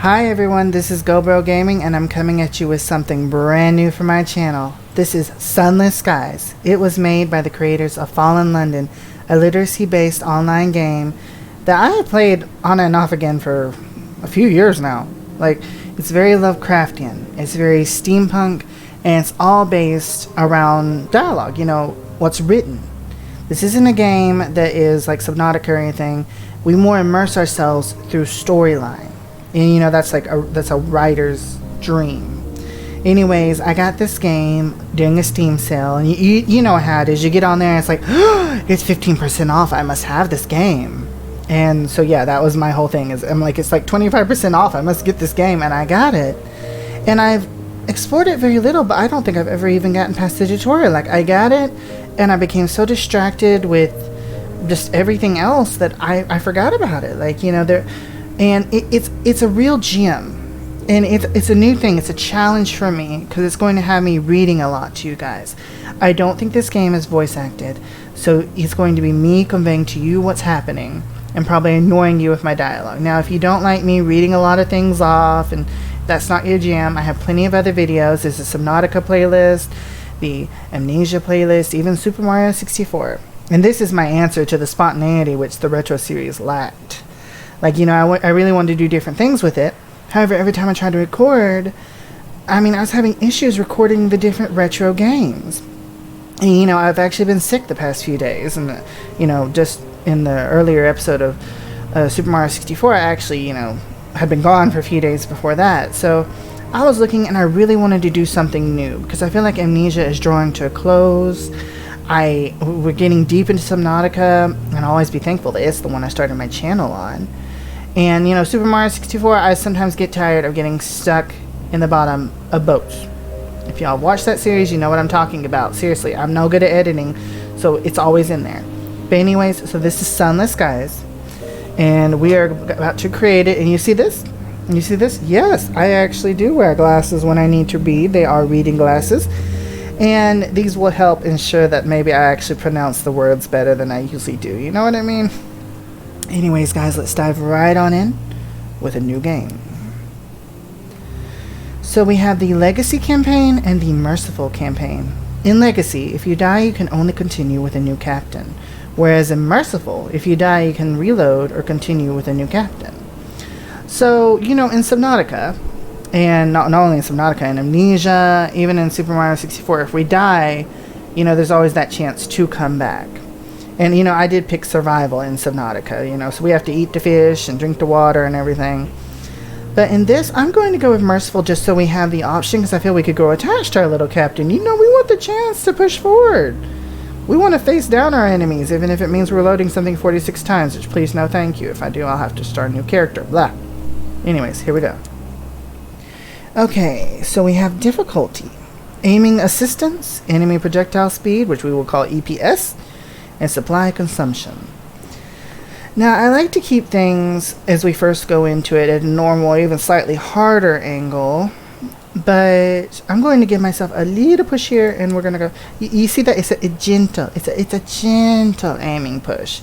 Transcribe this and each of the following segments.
Hi everyone, this is GoldBroGaming and I'm coming at you with something brand new for my channel. This is Sunless Skies. It was made by the creators of Fallen London, a literacy-based online game that I have played on and off again for a few years now. Like, it's very Lovecraftian, it's very steampunk, and it's all based around dialogue, you know, what's written. This isn't a game that is like Subnautica or anything. We more immerse ourselves through storyline. And you know, that's a writer's dream. Anyways, I got this game during a Steam sale, and you know how it is. You get on there and it's like, oh, it's 15% off. I must have this game. And so yeah, that was my whole thing. I'm like, it's like 25% off. I must get this game, and I got it. And I've explored it very little, but I don't think I've ever even gotten past the tutorial. Like, I got it, and I became so distracted with just everything else that I forgot about it. Like, you know, and it's a real gem, and it's a new thing. It's a challenge for me because it's going to have me reading a lot to you guys. I don't think this game is voice acted, so it's going to be me conveying to you what's happening and probably annoying you with my dialogue. Now, if you don't like me reading a lot of things off and that's not your jam, I have plenty of other videos. There's a Subnautica playlist, the Amnesia playlist, even Super Mario 64. And this is my answer to the spontaneity which the retro series lacked. Like, you know, I really wanted to do different things with it. However, every time I tried to record, I was having issues recording the different retro games. And, you know, I've actually been sick the past few days. And, you know, just in the earlier episode of Super Mario 64, I actually, you know, had been gone for a few days before that. So I was looking, and I really wanted to do something new because I feel like Amnesia is drawing to a close. We're getting deep into Subnautica, and I'll always be thankful that it's the one I started my channel on. And, you know, Super Mario 64, I sometimes get tired of getting stuck in the bottom of boats. If y'all watch that series, you know what I'm talking about. Seriously, I'm no good at editing, so it's always in there. But anyways, so this is Sunless Skies, and we are about to create it. And you see this? You see this? Yes, I actually do wear glasses when I need to read. They are reading glasses. And these will help ensure that maybe I actually pronounce the words better than I usually do. You know what I mean? Anyways, guys, let's dive right on in with a new game. So we have the Legacy campaign and the Merciful campaign. In Legacy, if you die, you can only continue with a new captain. Whereas in Merciful, if you die, you can reload or continue with a new captain. So, you know, in Subnautica, and not only in Subnautica, in Amnesia, even in Super Mario 64, if we die, you know, there's always that chance to come back. And, you know, I did pick survival in Subnautica, you know, so we have to eat the fish and drink the water and everything. But in this, I'm going to go with Merciful just so we have the option, because I feel we could grow attached to our little captain. You know, we want the chance to push forward. We want to face down our enemies, even if it means we're loading something 46 times, which please no thank you. If I do, I'll have to start a new character. Blah. Anyways, here we go. Okay, so we have difficulty. Aiming assistance, enemy projectile speed, which we will call EPS, and supply consumption. Now, I like to keep things, as we first go into it, at a normal or even slightly harder angle, but I'm going to give myself a little push here, and we're going to go, you see that? It's a gentle aiming push.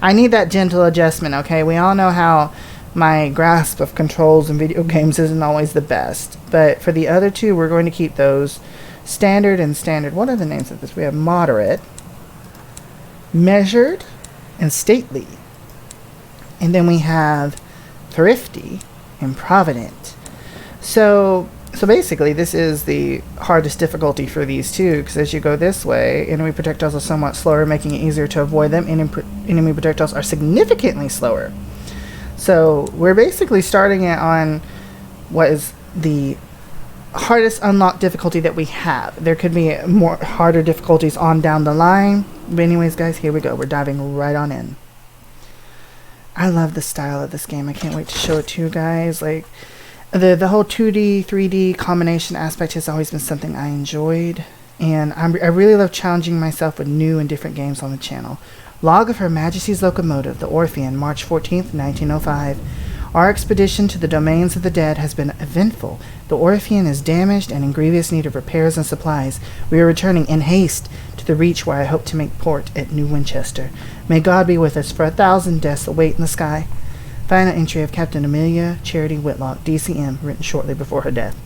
I need that gentle adjustment, okay? We all know how my grasp of controls in video games isn't always the best, but for the other two, we're going to keep those standard and standard. What are the names of this? We have moderate, measured, and stately. And then we have thrifty and provident. So basically, this is the hardest difficulty for these two, because as you go this way, enemy projectiles are somewhat slower, making it easier to avoid them. Enemy projectiles are significantly slower. So we're basically starting it on what is the hardest unlocked difficulty that we have. There could be more harder difficulties on down the line. But anyways, guys, here we go. We're diving right on in. I love the style of this game. I can't wait to show it to you guys. Like, the whole 2D, 3D combination aspect has always been something I enjoyed. And I really love challenging myself with new and different games on the channel. Log of Her Majesty's Locomotive, the Orphean, March 14th, 1905. Our expedition to the domains of the dead has been eventful. The Orphean is damaged and in grievous need of repairs and supplies. We are returning in haste to the reach where I hope to make port at New Winchester. May God be with us, for 1,000 deaths await in the sky. Final entry of Captain Amelia Charity Whitlock, DCM, written shortly before her death.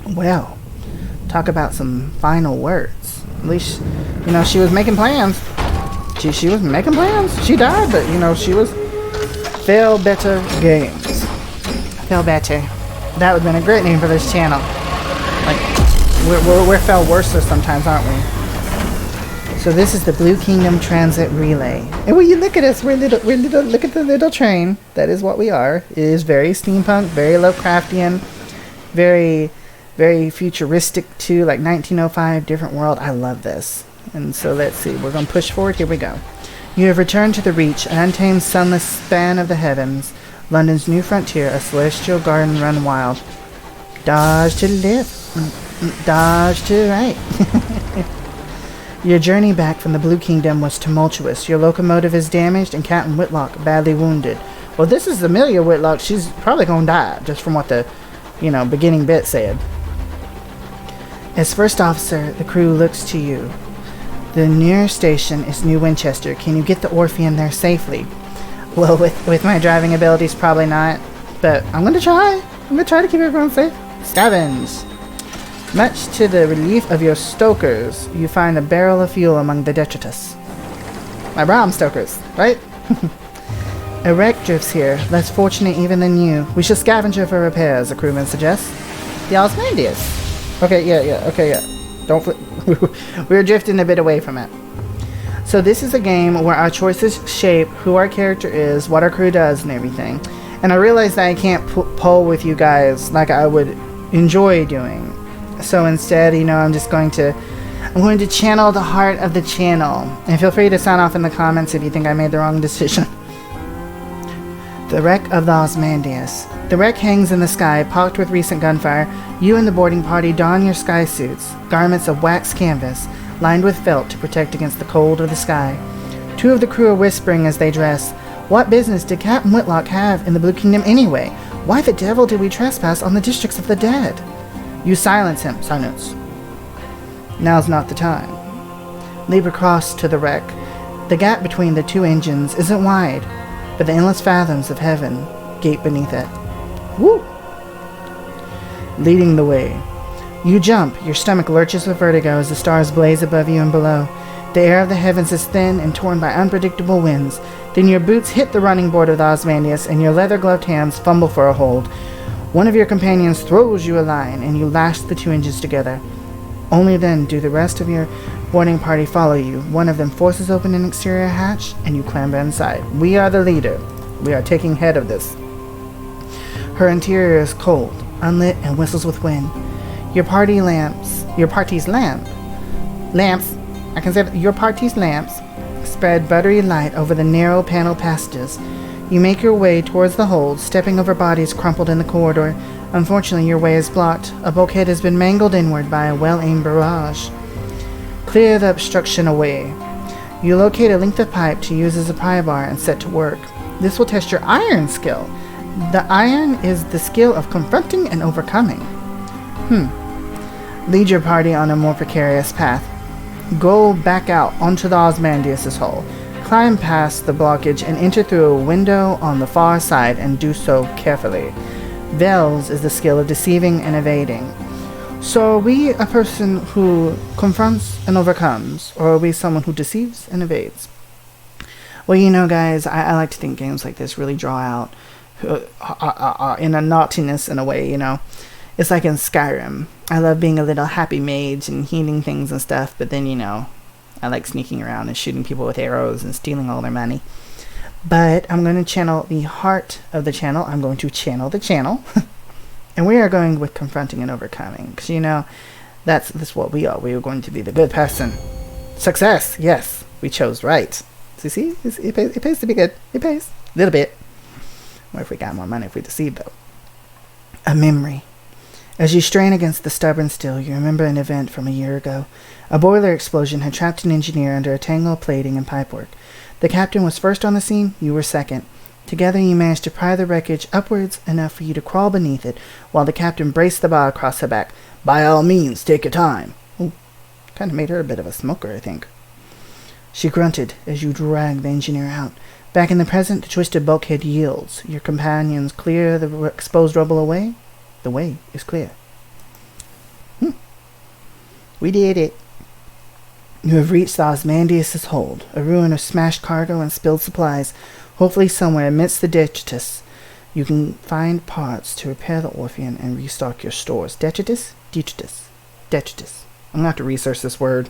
Well, talk about some final words. At least, she was making plans. She was making plans. She died, but, she was... Feel Better Games. Feel Better. That would have been a great name for this channel. Like, we're fell worse sometimes, aren't we? So this is the Blue Kingdom Transit Relay. And when you look at us, we're little, look at the little train. That is what we are. It is very steampunk, very Lovecraftian, very, very futuristic too, like 1905, different world. I love this. And so let's see, we're going to push forward. Here we go. You have returned to the Reach, an untamed sunless span of the heavens. London's new frontier, a celestial garden run wild. Dodge to the left, dodge to the right. Your journey back from the Blue Kingdom was tumultuous. Your locomotive is damaged and Captain Whitlock badly wounded. Well, this is Amelia Whitlock. She's probably going to die, just from what the, beginning bit said. As first officer, the crew looks to you. The nearest station is New Winchester. Can you get the Orpheum there safely? Well, with my driving abilities, probably not. But I'm going to try. I'm going to try to keep everyone safe. Scavenge. Much to the relief of your stokers, you find a barrel of fuel among the detritus. My Bram stokers, right? A wreck drifts here, less fortunate even than you. We should scavenge her for repairs, a crewman suggests. The Osmandius. Okay, yeah. Don't we're drifting a bit away from it. So this is a game where our choices shape who our character is, what our crew does, and everything. And I realize that I can't poll with you guys like I would enjoy doing. So instead, I'm going to channel the heart of the channel. And feel free to sign off in the comments if you think I made the wrong decision. The wreck of the Osmandius. The wreck hangs in the sky, pocked with recent gunfire. You and the boarding party don your sky suits, garments of wax canvas, lined with felt to protect against the cold of the sky. Two of the crew are whispering as they dress. What business did Captain Whitlock have in the Blue Kingdom anyway? Why the devil did we trespass on the districts of the dead? You silence him. Silence. Now's not the time. Leap across to the wreck. The gap between the two engines isn't wide, but the endless fathoms of heaven gape beneath it. Woo! Leading the way. You jump. Your stomach lurches with vertigo as the stars blaze above you and below. The air of the heavens is thin and torn by unpredictable winds. Then your boots hit the running board of the Osmandius, and your leather-gloved hands fumble for a hold. One of your companions throws you a line, and you lash the two engines together. Only then do the rest of your boarding party follow you. One of them forces open an exterior hatch, and you clamber inside. We are the leader. We are taking head of this. Her interior is cold, unlit, and whistles with wind. Your party's lamps, I can say that your party's lamps spread buttery light over the narrow panel passages. You make your way towards the hold, stepping over bodies crumpled in the corridor. Unfortunately, your way is blocked. A bulkhead has been mangled inward by a well-aimed barrage. Clear the obstruction away. You locate a length of pipe to use as a pry bar and set to work. This will test your iron skill. The iron is the skill of confronting and overcoming. Lead your party on a more precarious path. Go back out onto the Osmandius' hull. Climb past the blockage and enter through a window on the far side, and do so carefully. Veils is the skill of deceiving and evading. So are we a person who confronts and overcomes, or are we someone who deceives and evades? Well, guys, I like to think games like this really draw out in a naughtiness in a way, It's like in Skyrim. I love being a little happy mage and healing things and stuff, but then, I like sneaking around and shooting people with arrows and stealing all their money. But I'm going to channel the heart of the channel. I'm going to channel the channel. And we are going with confronting and overcoming. Because, that's what we are. We are going to be the good person. Success! Yes, we chose right. So see? It pays to be good. It pays. A little bit. Or if we got more money if we deceive, though. A memory. As you strain against the stubborn steel, you remember an event from a year ago. A boiler explosion had trapped an engineer under a tangle of plating and pipework. The captain was first on the scene, you were second. Together you managed to pry the wreckage upwards enough for you to crawl beneath it, while the captain braced the bar across her back. By all means, take your time. Ooh, kind of made her a bit of a smoker, I think. She grunted as you dragged the engineer out. Back in the present, the twisted bulkhead yields. Your companions clear the exposed rubble away. The way is clear. We did it. You have reached the Ozymandias' hold, a ruin of smashed cargo and spilled supplies. Hopefully somewhere amidst the detritus, you can find parts to repair the Orpheon and restock your stores. Detritus? Detritus. Detritus. I'm going to have to research this word.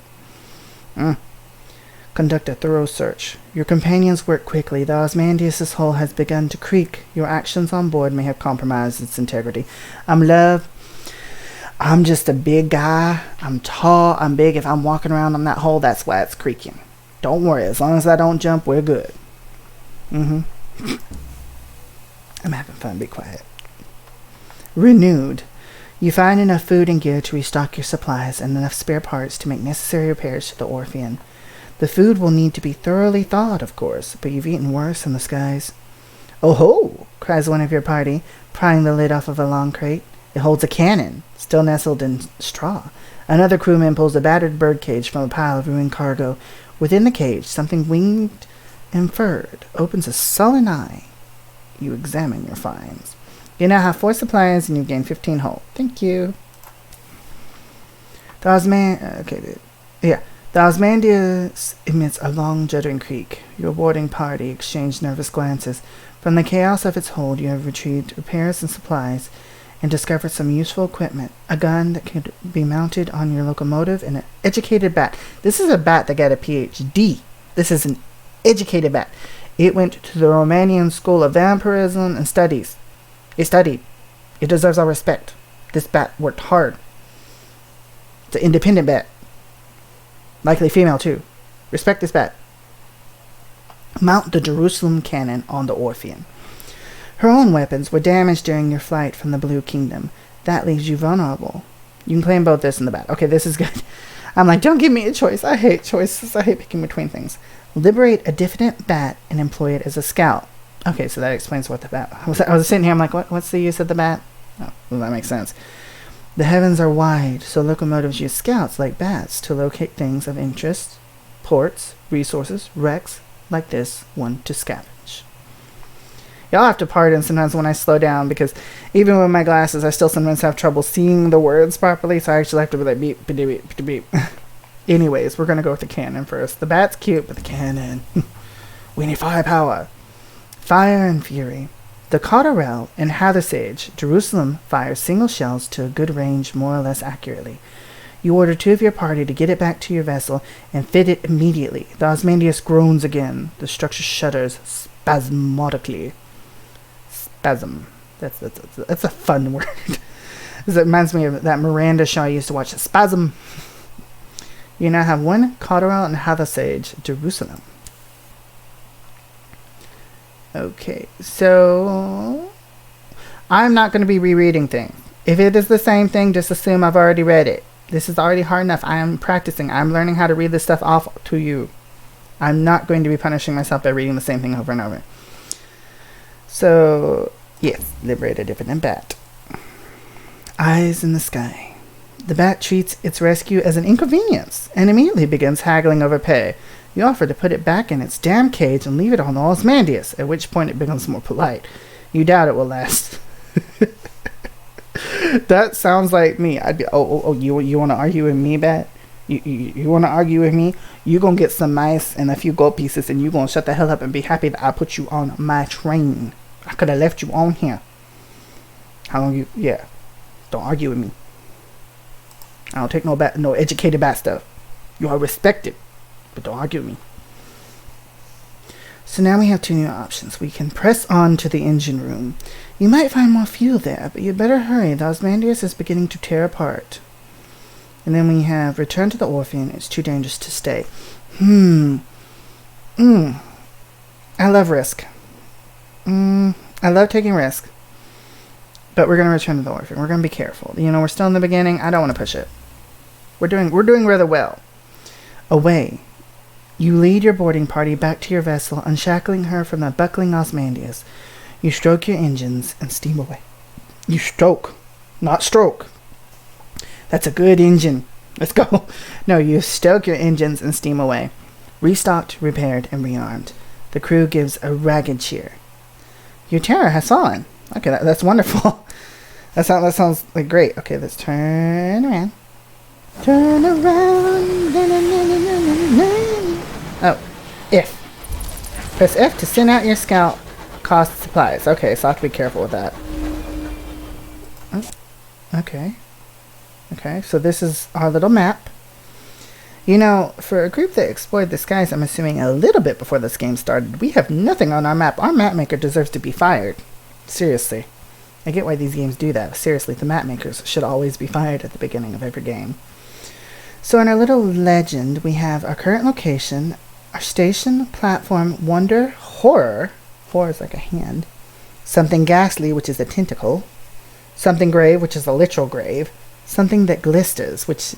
Conduct a thorough search. Your companions work quickly. The Ozymandias' hull has begun to creak. Your actions on board may have compromised its integrity. I'm just a big guy. I'm tall. I'm big. If I'm walking around on that hull, that's why it's creaking. Don't worry. As long as I don't jump, we're good. I'm having fun. Be quiet. Renewed. You find enough food and gear to restock your supplies and enough spare parts to make necessary repairs to the Orpheon. The food will need to be thoroughly thawed, of course, but you've eaten worse in the skies. Oh ho! Cries one of your party, prying the lid off of a long crate. It holds a cannon, still nestled in straw. Another crewman pulls a battered bird cage from a pile of ruined cargo. Within the cage, something winged and furred opens a sullen eye. You examine your finds. You now have 4 supplies and you gain 15 hull. Thank you. The Ozymandias emits a long juddering creak. Your boarding party exchange nervous glances. From the chaos of its hold, you have retrieved repairs and supplies and discovered some useful equipment. A gun that could be mounted on your locomotive and an educated bat. This is a bat that got a PhD. This is an educated bat. It went to the Romanian School of Vampirism and Studies. It studied. It deserves our respect. This bat worked hard. It's an independent bat. Likely female, too. Respect this bat. Mount the Jerusalem cannon on the Orpheon. Her own weapons were damaged during your flight from the Blue Kingdom. That leaves you vulnerable. You can claim both this and the bat. Okay, this is good. I'm like, don't give me a choice. I hate choices. I hate picking between things. Liberate a diffident bat and employ it as a scout. Okay, so that explains what the bat... I was sitting here, I'm like, what's the use of the bat? Oh, well, that makes sense. The heavens are wide, so locomotives use scouts like bats to locate things of interest, ports, resources, wrecks, like this one to scavenge. Y'all have to pardon sometimes when I slow down, because even with my glasses, I still sometimes have trouble seeing the words properly, so I actually have to be like beep, beep, beep, beep, beep. Anyways, we're going to go with the cannon first. The bat's cute, but the cannon. We need firepower. Fire and fury. The Cotterell and Hathersage, Jerusalem, fires single shells to a good range more or less accurately. You order 2 of your party to get it back to your vessel and fit it immediately. The Ozymandias groans again. The structure shudders spasmodically. Spasm. That's a fun word. It reminds me of that Miranda show I used to watch. Spasm. You now have 1 Cotterell and Hathersage, Jerusalem. Okay, so I'm not going to be rereading things. If it is the same thing, just assume I've already read it. This is already hard enough. I am practicing. I'm learning how to read this stuff off to you. I'm not going to be punishing myself by reading the same thing over and over. So, yes, liberate a diffident bat. Eyes in the sky. The bat treats its rescue as an inconvenience and immediately begins haggling over pay. You offer to put it back in its damn cage and leave it on the Ozymandias, at which point it becomes more polite. You doubt it will last. That sounds like me. I'd be, you want to argue with me, bat? You want to argue with me? You gonna get some mice and a few gold pieces, and you gonna shut the hell up and be happy that I put you on my train. I could have left you on here. How long you? Yeah. Don't argue with me. I don't take no educated bat stuff. You are respected. But don't argue with me. So now we have 2 new options. We can press on to the engine room. You might find more fuel there, but you'd better hurry. The Ozymandias is beginning to tear apart. And then we have return to the Orpheon. It's too dangerous to stay. I love risk. I love taking risk. But we're going to return to the Orpheon. We're going to be careful. You know, we're still in the beginning. I don't want to push it. We're doing rather well. Away. You lead your boarding party back to your vessel, unshackling her from the buckling Ozymandias. You stroke your engines and steam away. You stoke, not stroke. That's a good engine. Let's go. No, you stoke your engines and steam away. Restocked, repaired, and rearmed. The crew gives a ragged cheer. Your terror has fallen. Okay, that's wonderful. That sounds like great. Okay, let's turn around. Turn around. Oh, F. Press F to send out your scout. Cost supplies. Okay, so I have to be careful with that. Okay. Okay, so this is our little map. You know, for a group that explored the skies, I'm assuming a little bit before this game started, we have nothing on our map. Our map maker deserves to be fired. Seriously. I get why these games do that. Seriously, the map makers should always be fired at the beginning of every game. So in our little legend, we have our current location, our station, platform, wonder, horror. Horror is like a hand. Something ghastly, which is a tentacle. Something grave, which is a literal grave. Something that glisters, which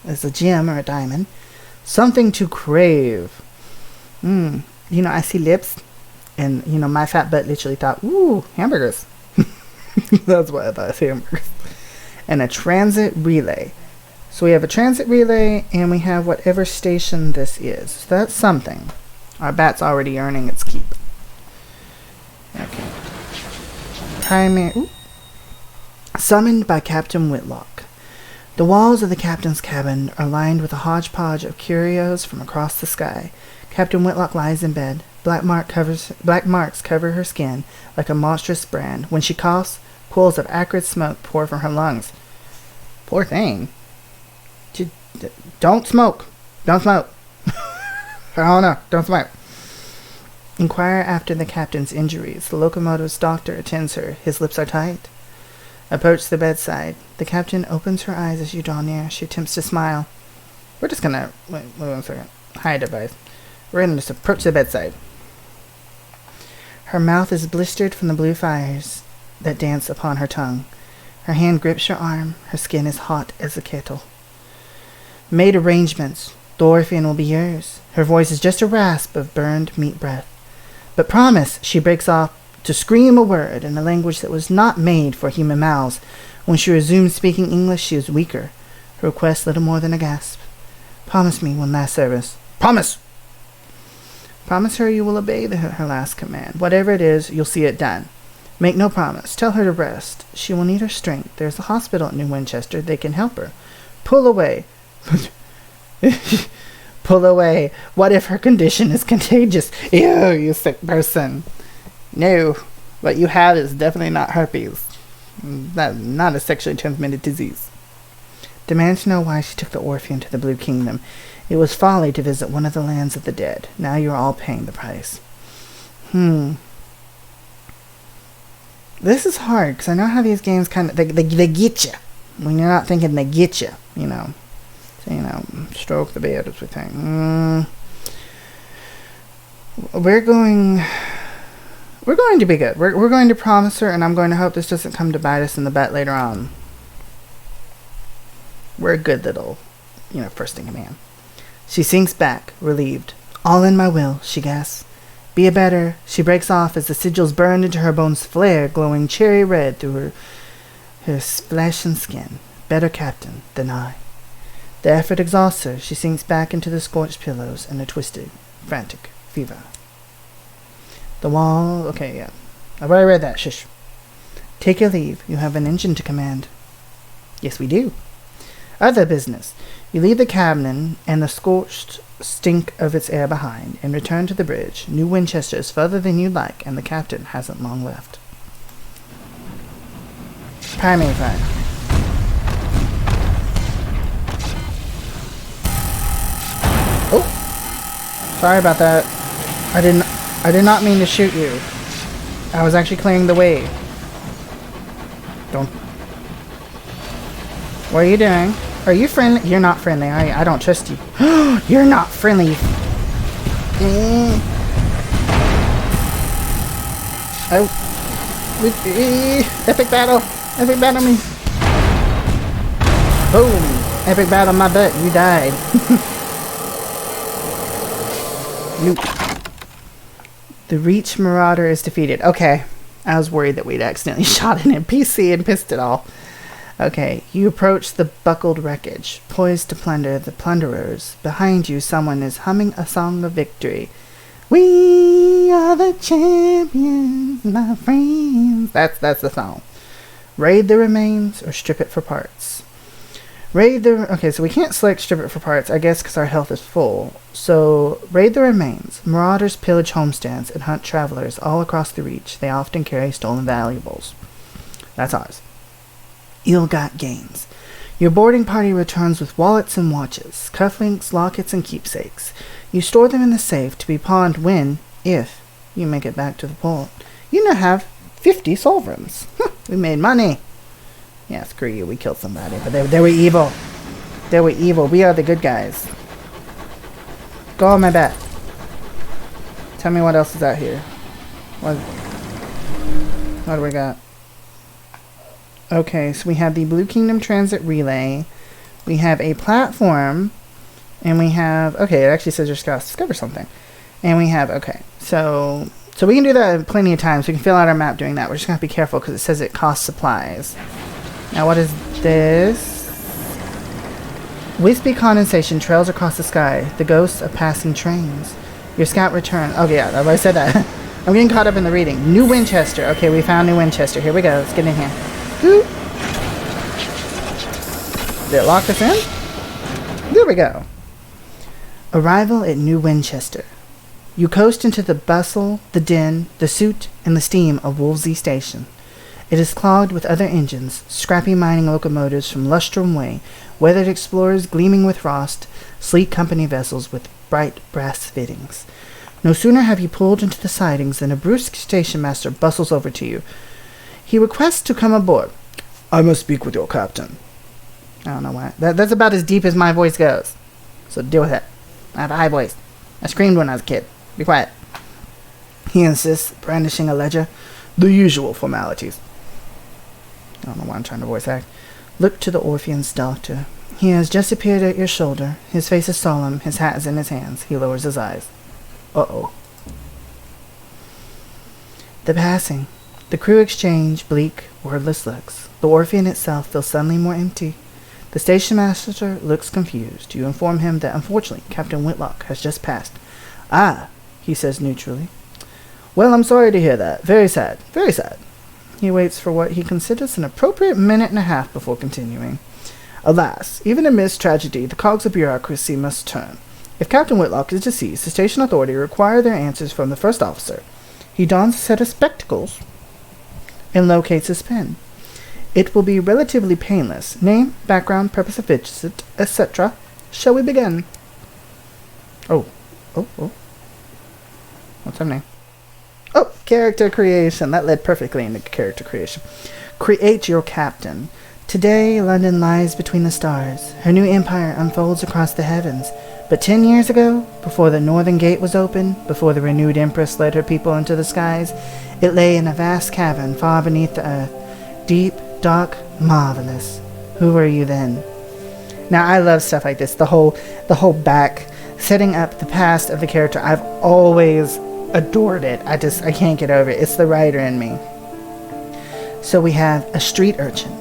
is a gem or a diamond. Something to crave. You know, I see lips, and, you know, my fat butt literally thought, ooh, hamburgers. That's what I thought, I see hamburgers. And a transit relay. So we have a transit relay, and we have whatever station this is. So that's something. Our bat's already earning its keep. Okay. Primary. Summoned by Captain Whitlock. The walls of the captain's cabin are lined with a hodgepodge of curios from across the sky. Captain Whitlock lies in bed. Black marks cover her skin like a monstrous brand. When she coughs, pools of acrid smoke pour from her lungs. Poor thing. Don't smoke. Don't smoke. Oh no, don't smoke. Inquire after the captain's injuries. The locomotive's doctor attends her. His lips are tight. Approach the bedside. The captain opens her eyes as you draw near. She attempts to smile. We're just gonna... Wait 1 second. Hide device. We're gonna just approach the bedside. Her mouth is blistered from the blue fires that dance upon her tongue. Her hand grips your arm. Her skin is hot as a kettle. Made arrangements. The Orphean will be yours. Her voice is just a rasp of burned meat breath. But promise, she breaks off to scream a word in a language that was not made for human mouths. When she resumes speaking English, she is weaker. Her request little more than a gasp. Promise me one last service. Promise! Promise her you will obey her last command. Whatever it is, you'll see it done. Make no promise. Tell her to rest. She will need her strength. There's a hospital at New Winchester. They can help her. Pull away. Pull away. What if her condition is contagious? Ew, you sick person. No, what you have is definitely not herpes. Not a sexually transmitted disease. Demand to know why she took the Orphean to the Blue Kingdom. It was folly to visit one of the lands of the dead. Now you're all paying the price. This is hard, because I know how these games kind of... They get you. When you're not thinking, they get you, you know. So, you know, stroke the bed, as we think. We're going to be good. We're going to promise her, and I'm going to hope this doesn't come to bite us in the butt later on. We're a good little, you know, first in command. She sinks back, relieved. All in my will, she gasps. Be a better. She breaks off as the sigils burned into her bones flare, glowing cherry red through her flesh and skin. Better captain than I. The effort exhausts her. She sinks back into the scorched pillows in a twisted, frantic fever. The wall... Okay, yeah. I've already read that. Shush. Take your leave. You have an engine to command. Yes, we do. Other business. You leave the cabin and the scorched stink of its air behind, and return to the bridge. New Winchester is further than you'd like, and the captain hasn't long left. Primary fire. Oh! Sorry about that. I did not mean to shoot you. I was actually clearing the way. Don't... What are you doing? Are you friendly? You're not friendly, are you? I don't trust you. You're not friendly. Oh. Epic battle. Epic battle me. Boom. Epic battle my butt. You died. Nope. The Reach Marauder is defeated. Okay. I was worried that we'd accidentally shot an NPC and pissed it all. Okay, you approach the buckled wreckage, poised to plunder the plunderers. Behind you, someone is humming a song of victory. Whee! We are the champions, my friends. That's the song. Raid the remains or strip it for parts. Okay, so we can't select strip it for parts, I guess because our health is full. So, raid the remains. Marauders pillage homesteads and hunt travelers all across the reach. They often carry stolen valuables. That's ours. Ill-got gains. Your boarding party returns with wallets and watches, cufflinks, lockets, and keepsakes. You store them in the safe to be pawned when, if, you make it back to the port. You now have 50 sovereigns. We made money. Yeah, screw you. We killed somebody, but they were evil. They were evil. We are the good guys. Go on my back. Tell me what else is out here. What do we got? Okay, so we have the Blue Kingdom Transit Relay. We have a platform. And we have... Okay, it actually says you're supposed to discover something. And we have... Okay, so we can do that plenty of times. We can fill out our map doing that. We're just going to have to be careful because it says it costs supplies. Now, what is this? Wispy condensation trails across the sky. The ghosts of passing trains. Your scout return. Oh, yeah, I said that. I'm getting caught up in the reading. New Winchester. Okay, we found New Winchester. Here we go. Let's get in here. Woo. Did it lock us in? There we go. Arrival at New Winchester. You coast into the bustle, the din, the soot, and the steam of Wolsey Station. It is clogged with other engines, scrappy mining locomotives from Lustrum Way, weathered explorers gleaming with frost, sleek company vessels with bright brass fittings. No sooner have you pulled into the sidings than a brusque station master bustles over to you. He requests to come aboard. I must speak with your captain. I don't know why. That's about as deep as my voice goes. So deal with it. I have a high voice. I screamed when I was a kid. Be quiet. He insists, brandishing a ledger. The usual formalities. I don't know why I'm trying to voice act. Look to the Orphean's doctor. He has just appeared at your shoulder. His face is solemn. His hat is in his hands. He lowers his eyes. Uh-oh. The passing. The crew exchange bleak, wordless looks. The Orphean itself feels suddenly more empty. The station master looks confused. You inform him that, unfortunately, Captain Whitlock has just passed. Ah, he says neutrally. Well, I'm sorry to hear that. Very sad. Very sad. He waits for what he considers an appropriate minute and a half before continuing. Alas, even amidst tragedy, the cogs of bureaucracy must turn. If Captain Whitlock is deceased, the station authority require their answers from the first officer. He dons a set of spectacles and locates his pen. It will be relatively painless. Name, background, purpose of visit, etc. Shall we begin? Oh. What's happening? Oh, character creation. That led perfectly into character creation. Create your captain. Today, London lies between the stars. Her new empire unfolds across the heavens. But 10 years ago, before the northern gate was open, before the renewed empress led her people into the skies, it lay in a vast cavern far beneath the earth. Deep, dark, marvelous. Who were you then? Now, I love stuff like this. The whole back, setting up the past of the character. I've always adored it. I can't get over it. It's the writer in me. So we have a street urchin.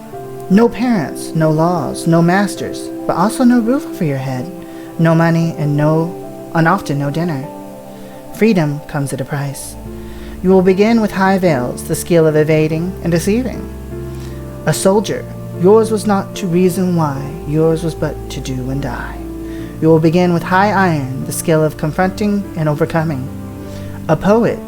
No parents, no laws, no masters, but also no roof over your head. No money and often no dinner. Freedom comes at a price. You will begin with high veils, the skill of evading and deceiving. A soldier, yours was not to reason why, yours was but to do and die. You will begin with high iron, the skill of confronting and overcoming. A poet,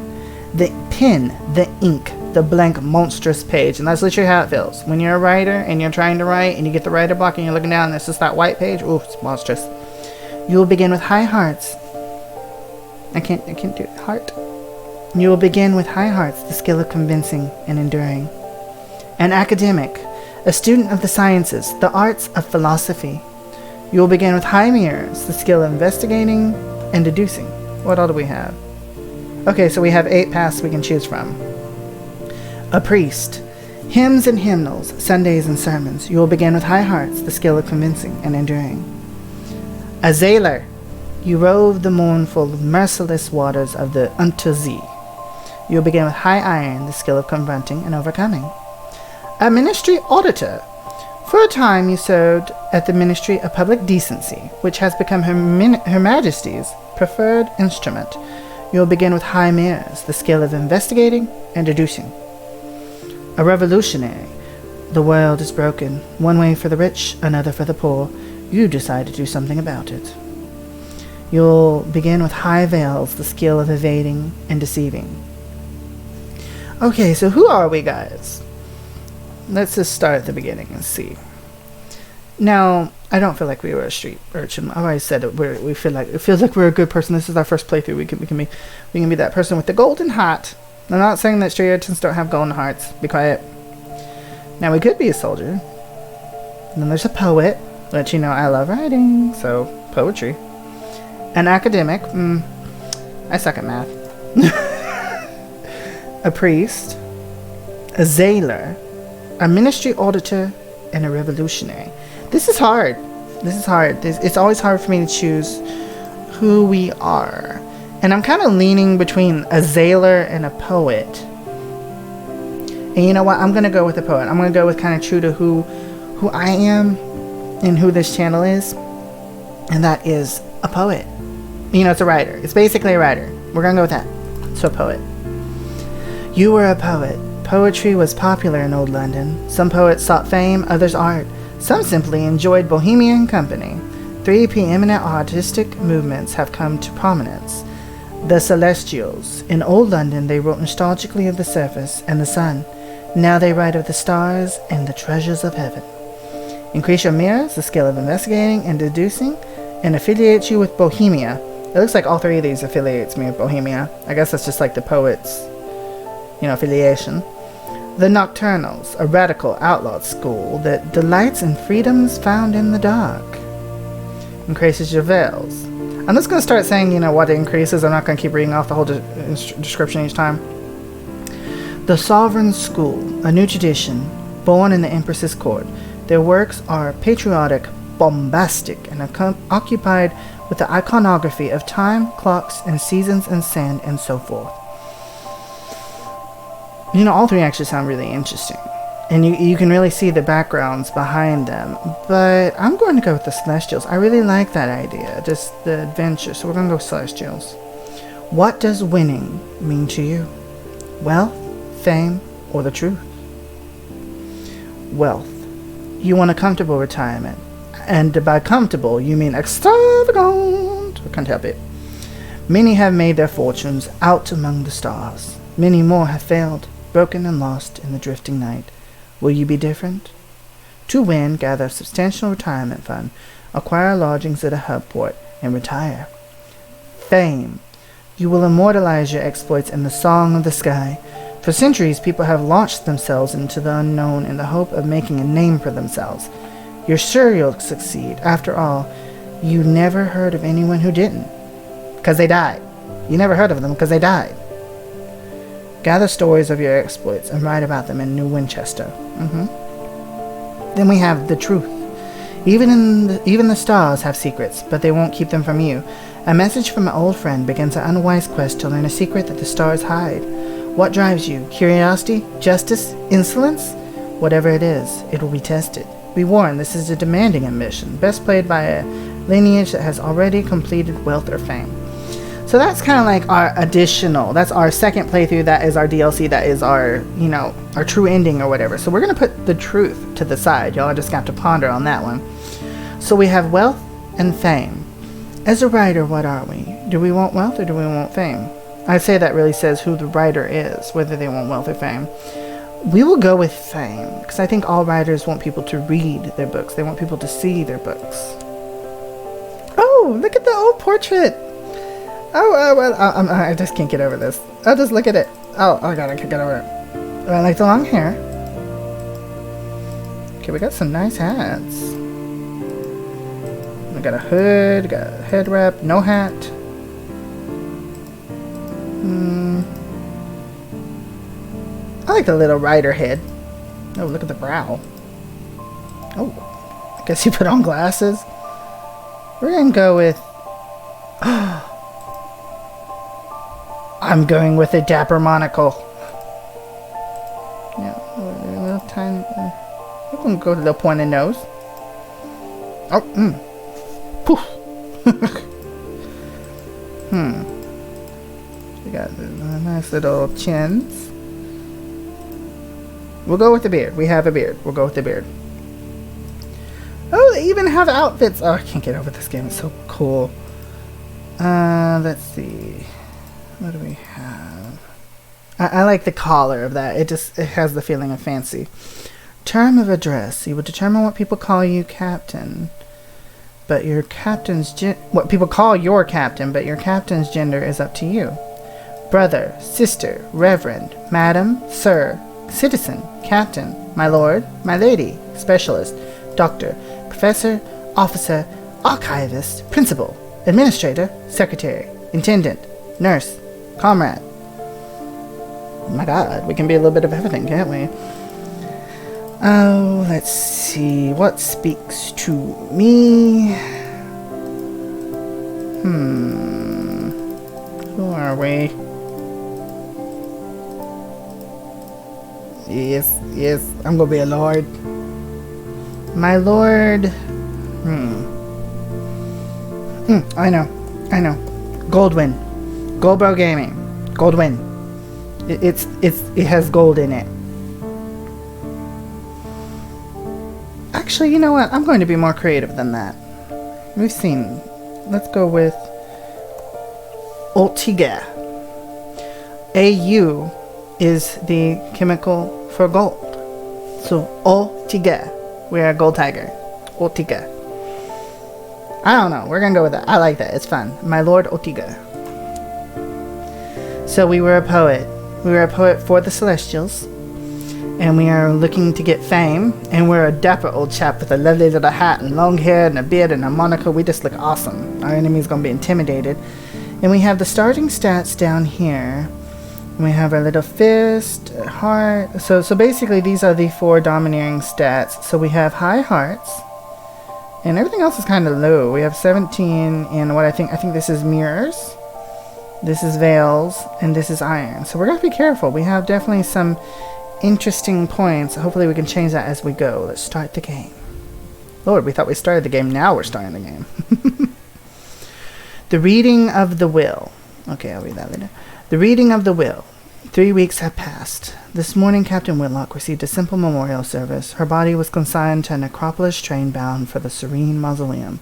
the pen, the ink, the blank monstrous page, and that's literally how it feels. When you're a writer and you're trying to write and you get the writer block and you're looking down and it's just that white page, ooh, it's monstrous. You will begin with high hearts. I can't do it. Heart. You will begin with high hearts, the skill of convincing and enduring. An academic, a student of the sciences, the arts of philosophy. You will begin with high mirrors, the skill of investigating and deducing. What all do we have? Okay, so we have 8 paths we can choose from. A priest, hymns and hymnals, Sundays and sermons. You will begin with high hearts, the skill of convincing and enduring. A sailor, you rove the mournful, merciless waters of the Untersee. You will begin with high iron, the skill of confronting and overcoming. A ministry auditor, for a time you served at the Ministry of Public Decency, which has become Her Majesty's preferred instrument. You will begin with high mirrors, the skill of investigating and deducing. A revolutionary. The world is broken. One way for the rich, another for the poor. You decide to do something about it. You'll begin with high veils, the skill of evading and deceiving. Okay, so who are we, guys? Let's just start at the beginning and see. Now, I don't feel like we were a street urchin. I've always said that it feels like we're a good person. This is our first playthrough. We can be that person with the golden heart. I'm not saying that street urchins don't have golden hearts. Be quiet. Now, we could be a soldier. And then there's a poet, which, you know, I love writing, so poetry. An academic. I suck at math. A priest. A sailor. A ministry auditor. And a revolutionary. This is hard. It's always hard for me to choose who we are. And I'm kind of leaning between a sailor and a poet. And you know what? I'm going to go with the poet. I'm going to go with kind of true to who I am and who this channel is. And that is a poet. You know, it's a writer. It's basically a writer. We're going to go with that. So, poet. You were a poet. Poetry was popular in old London. Some poets sought fame, others art. Some simply enjoyed bohemian company. 3 preeminent artistic movements have come to prominence. The Celestials. In old London, they wrote nostalgically of the surface and the sun. Now they write of the stars and the treasures of heaven. Increase your mirrors, the skill of investigating and deducing, and affiliate you with Bohemia. It looks like all 3 of these affiliates me with Bohemia. I guess that's just like the poets, you know, affiliation. The Nocturnals, a radical outlaw school that delights in freedoms found in the dark. Increases your veils. I'm just going to start saying, you know, what it increases. I'm not going to keep reading off the whole description each time. The Sovereign School, a new tradition, born in the Empress's court. Their works are patriotic, bombastic, and occupied with the iconography of time, clocks, and seasons and sand, and so forth. You know, all 3 actually sound really interesting. And you can really see the backgrounds behind them. But I'm going to go with the Celestials. I really like that idea. Just the adventure. So we're going to go with Celestials. What does winning mean to you? Wealth, fame, or the truth? Wealth. You want a comfortable retirement. And by comfortable, you mean extravagant. I can't help it. Many have made their fortunes out among the stars. Many more have failed, broken and lost in the drifting night. Will you be different? To win, gather a substantial retirement fund, acquire lodgings at a hub port, and retire. Fame. You will immortalize your exploits in the song of the sky. For centuries, people have launched themselves into the unknown in the hope of making a name for themselves. You're sure you'll succeed. After all, you never heard of anyone who didn't. Because they died. You never heard of them because they died. Gather stories of your exploits and write about them in New Winchester. Then we have the truth. Even the stars have secrets, but they won't keep them from you. A message from an old friend begins an unwise quest to learn a secret that the stars hide. What drives you? Curiosity? Justice? Insolence? Whatever it is, it will be tested. Be warned, this is a demanding ambition, best played by a lineage that has already completed wealth or fame. So that's kind of like our additional, that's our second playthrough, that is our DLC, that is our, you know, our true ending or whatever. So we're going to put the truth to the side. Y'all just got to ponder on that one. So we have wealth and fame. As a writer, what are we? Do we want wealth or do we want fame? I'd say that really says who the writer is, whether they want wealth or fame. We will go with fame, because I think all writers want people to read their books. They want people to see their books. Oh, look at the old portrait. I just can't get over this. Oh, just look at it. Oh god, I can't get over it. I like the long hair. Okay, we got some nice hats. We got a hood, got a head wrap, no hat. I like the little rider head. Oh, look at the brow. Oh, I guess you put on glasses. We're gonna go with... I'm going with a dapper monocle. Yeah, a little tiny... we're gonna go with a little pointed nose. Oh, Poof. They got nice little chins. We'll go with the beard. We have a beard. We'll go with the beard. Oh, they even have outfits. Oh, I can't get over this game. It's so cool. Let's see. What do we have? I like the collar of that. It has the feeling of fancy. Term of address. You will determine what people call you captain. But your captain's what people call your captain, but your captain's gender is up to you. Brother, sister, reverend, madam, sir, citizen, captain, my lord, my lady, specialist, doctor, professor, officer, archivist, principal, administrator, secretary, intendant, nurse, comrade. My God, we can be a little bit of everything, can't we? Oh, let's see. What speaks to me? Who are we? Yes, I'm gonna be a lord. My lord. I know. Goldwyn. GoldBroGaming. Goldwyn. It has gold in it. Actually, you know what? I'm going to be more creative than that. We've seen. Let's go with Ortega. AU is the chemical for gold. So Ortega. We're a gold tiger. Ortega. I don't know. We're gonna go with that. I like that. It's fun. My Lord Ortega. So we were a poet. We were a poet for the Celestials. And we are looking to get fame. And we're a dapper old chap with a lovely little hat and long hair and a beard and a monocle. We just look awesome. Our enemy's gonna be intimidated. And we have the starting stats down here. And we have our little fist, heart. So basically these are the 4 domineering stats. So we have high hearts. And everything else is kind of low. We have 17 in what I think this is mirrors. This is veils. And this is iron. So we're going to be careful. We have definitely some interesting points. Hopefully we can change that as we go. Let's start the game. Lord, we thought we started the game. Now we're starting the game. The reading of the will. Okay, I'll read that later. The reading of the will. 3 weeks have passed. This morning, Captain Whitlock received a simple memorial service. Her body was consigned to a necropolis train bound for the serene mausoleum.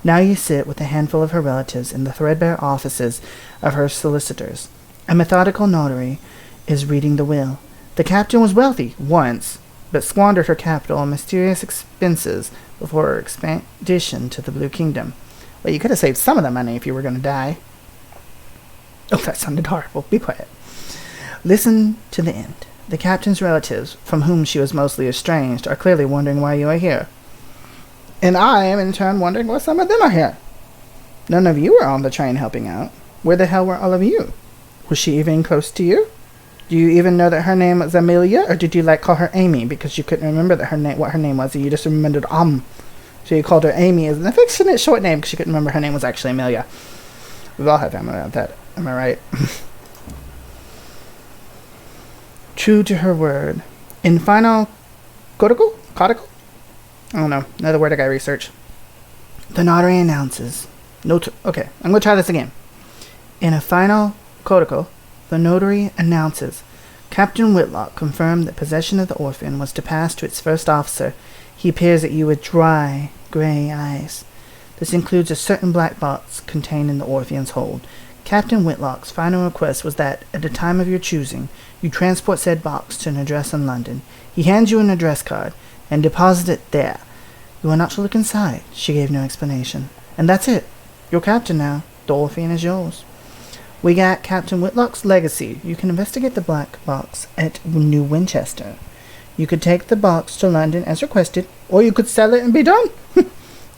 Now you sit with a handful of her relatives in the threadbare offices of her solicitors. A methodical notary is reading the will. The captain was wealthy once, but squandered her capital on mysterious expenses before her expedition to the Blue Kingdom. Well, you could have saved some of the money if you were going to die. Oh, that sounded horrible. Be quiet. Listen to the end. The captain's relatives, from whom she was mostly estranged, are clearly wondering why you are here. And I am in turn wondering why some of them are here. None of you were on the train helping out. Where the hell were all of you? Was she even close to you? Do you even know that her name was Amelia, or did you call her Amy because you couldn't remember what her name was, and you just remembered so you called her Amy as an affectionate short name because you couldn't remember her name was actually Amelia. We've all had family like that. Am I right? True to her word. In final codical? I don't know. Another word I gotta research. The notary announces. Okay, I'm gonna try this again. In a final codical, the notary announces. Captain Whitlock confirmed that possession of the orphan was to pass to its first officer. He peers at you with dry, grey eyes. This includes a certain black box contained in the Orphean's hold. Captain Whitlock's final request was that, at the time of your choosing, you transport said box to an address in London. He hands you an address card, and deposit it there. You are not to look inside. She gave no explanation. And that's it. You're captain now. The Orphean is yours. We got Captain Whitlock's legacy. You can investigate the black box at New Winchester. You could take the box to London as requested, or you could sell it and be done.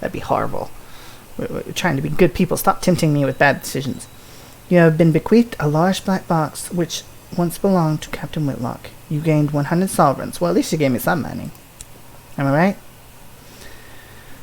That'd be horrible. We're trying to be good people. Stop tempting me with bad decisions. You have been bequeathed a large black box, which once belonged to Captain Whitlock. You gained 100 sovereigns. Well, at least you gave me some money. Am I right?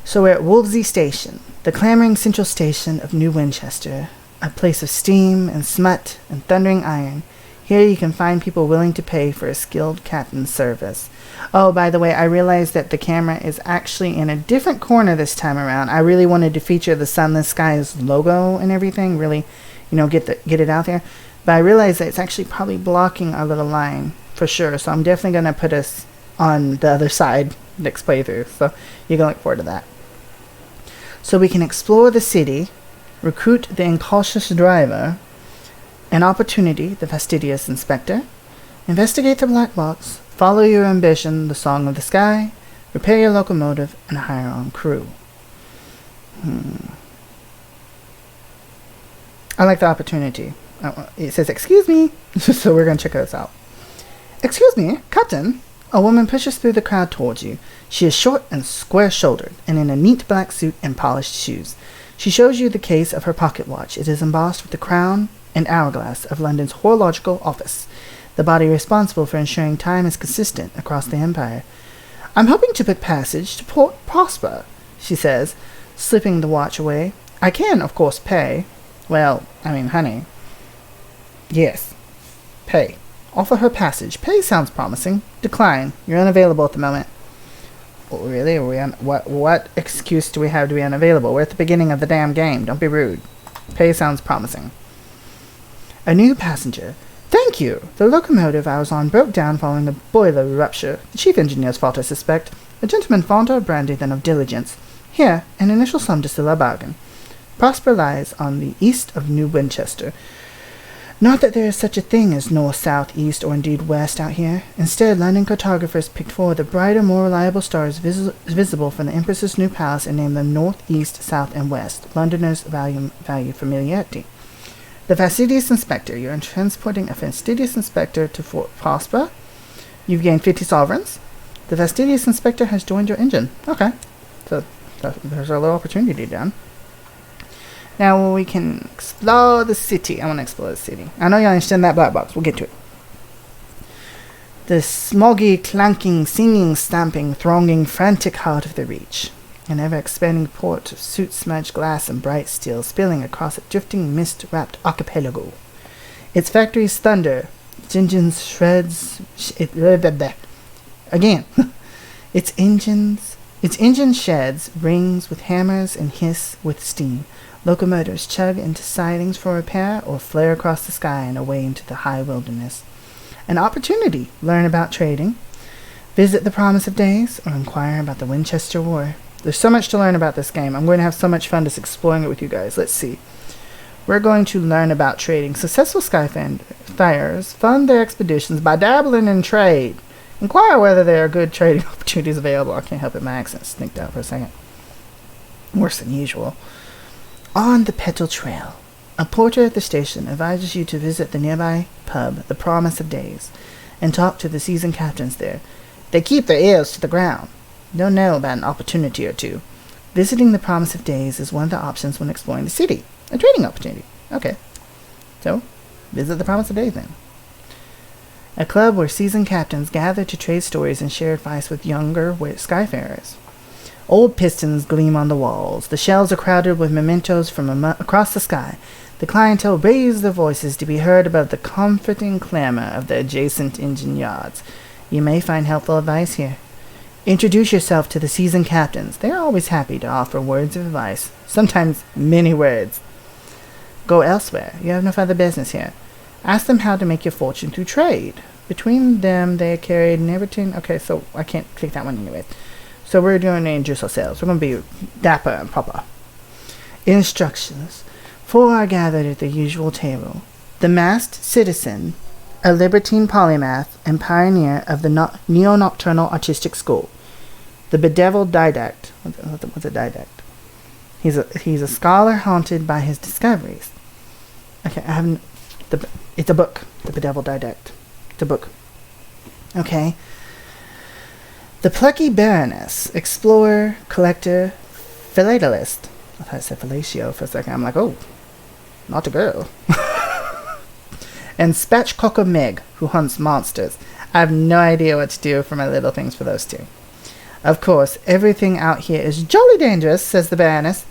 So we're at Wolvesey Station, the clamoring central station of New Winchester, a place of steam and smut and thundering iron. Here you can find people willing to pay for a skilled captain's service. Oh, by the way, I realized that the camera is actually in a different corner this time around. I really wanted to feature the Sunless Skies logo and everything, really, get it out there. But I realize that it's actually probably blocking our little line for sure. So I'm definitely going to put us on the other side next playthrough. So you can look forward to that. So we can explore the city, recruit the incautious driver, an opportunity, the fastidious inspector, investigate the black box, follow your ambition, the song of the sky, repair your locomotive, and hire on crew. I like the opportunity. It says, excuse me. So we're going to check this out. Excuse me, Captain. A woman pushes through the crowd towards you. She is short and square-shouldered, and in a neat black suit and polished shoes. She shows you the case of her pocket watch. It is embossed with the crown and hourglass of London's Horological Office, the body responsible for ensuring time is consistent across the empire. I'm hoping to book passage to Port Prosper, she says, slipping the watch away. I can, of course, pay. Well, honey. Yes. Pay. Offer her passage. Pay sounds promising. Decline. You're unavailable at the moment. Oh, really? Are we what excuse do we have to be unavailable? We're at the beginning of the damn game. Don't be rude. Pay sounds promising. A new passenger. Thank you. The locomotive I was on broke down following a boiler rupture. The chief engineer's fault, I suspect. A gentleman fonder of brandy than of diligence. Here, an initial sum to seal our bargain. Prosper lies on the east of New Winchester. Not that there is such a thing as north, south, east, or indeed west out here. Instead, London cartographers picked four of the brighter, more reliable stars visible from the Empress's new palace and named them north, east, south, and west. Londoners value familiarity. The fastidious inspector. You're transporting a fastidious inspector to Fort Prosper. You've gained 50 sovereigns. The fastidious inspector has joined your engine. Okay. So there's our little opportunity done. Now we can explore the city. I want to explore the city. I know you understand that black box. We'll get to it. The smoggy, clanking, singing, stamping, thronging, frantic heart of the Reach. An ever-expanding port of soot-smudged glass and bright steel spilling across a drifting, mist-wrapped archipelago. Its factories thunder. Its engines shreds... Again. Its engine sheds, rings with hammers and hiss with steam. Locomotives chug into sidings for repair or flare across the sky and away into the high wilderness. An opportunity. Learn about trading. Visit the Promise of Days or inquire about the Winchester War. There's so much to learn about this game. I'm going to have so much fun just exploring it with you guys. Let's see. We're going to learn about trading. Successful skyfarers fund their expeditions by dabbling in trade. Inquire whether there are good trading opportunities available. I can't help it. My accent sneaked out for a second. Worse than usual. On the Petal Trail. A porter at the station advises you to visit the nearby pub, the Promise of Days, and talk to the seasoned captains there. They keep their ears to the ground. They'll know about an opportunity or two. Visiting the Promise of Days is one of the options when exploring the city. A trading opportunity. Okay. So, visit the Promise of Days then. A club where seasoned captains gather to trade stories and share advice with younger skyfarers. Old pistons gleam on the walls. The shelves are crowded with mementos from across the sky. The clientele raise their voices to be heard above the comforting clamor of the adjacent engine yards. You may find helpful advice here. Introduce yourself to the seasoned captains. They are always happy to offer words of advice, sometimes many words. Go elsewhere. You have no further business here. Ask them how to make your fortune through trade. Between them, they carried everything. Okay, so I can't click that one anyway. So we're going to introduce ourselves. We're going to be dapper and proper. Instructions. Four are gathered at the usual table. The masked citizen, a libertine polymath, and pioneer of the neo-nocturnal artistic school. The bedeviled didact. What's a didact? He's a scholar haunted by his discoveries. Okay, it's a book. The bedeviled didact. It's a book. Okay. The plucky baroness, explorer, collector, philatelist. I thought I said fellatio for a second. I'm like, oh, not a girl. And Spatchcocker Meg, who hunts monsters. I have no idea what to do for my little things for those two. Of course, everything out here is jolly dangerous, says the baroness.